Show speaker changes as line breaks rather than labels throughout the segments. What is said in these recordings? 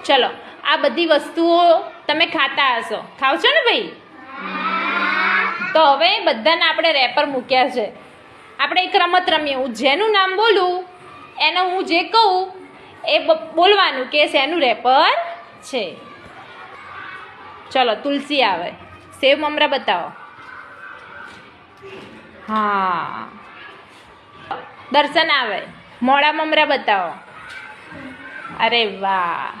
ચલો, આ બધી વસ્તુઓ તમે ખાતા હશો, ખાવ છો ને ભાઈ? તો હવે બધાને આપણે રેપર મૂક્યા છે. આપણે એક રમત રમીએ. હું જેનું નામ બોલું એને હું જે કહું એ બોલવાનું કે શેનું રેપર છે. ચલો, તુલસી આવે. સેવ મમરા બતાવો. હા. દર્શન આવે. મોડા મમરા બતાવો. અરે વાહ.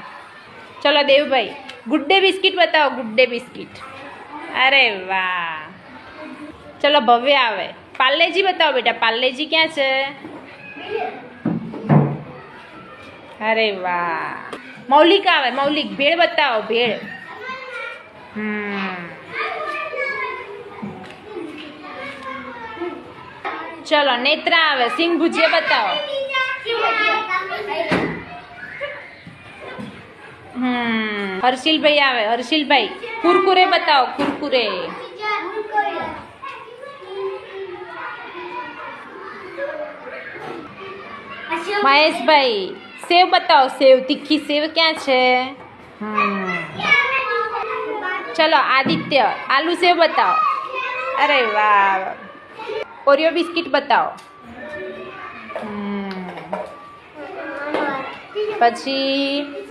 ચલો દેવભાઈ, ગુડ ડે બિસ્કિટ બતાવો. Good day biscuit. અરે વાહ. ચલો ભવ્ય આવે. પાર્લેજી બતાવો બેટા. પાર્લેજી ક્યાં છે? અરે વાહ. મૌલિક આવે. મૌલિક ભેળ બતાવો. ભેળ. ચલો નેત્રા આવે. સિંગ ભુજિયા બતાવો. હર્ષિલભાઈ આવે. હર્ષિલભાઈ કુરકુરે બતાવો. કુરકુરે. મહેશભાઈ સેવ બતાવો. સેવ. તીખી સેવ ક્યાં છે? ચલો આદિત્ય આલુ સેવ બતાવો. અરે વાહ. ઓરિયો બિસ્કિટ બતાવો. પછી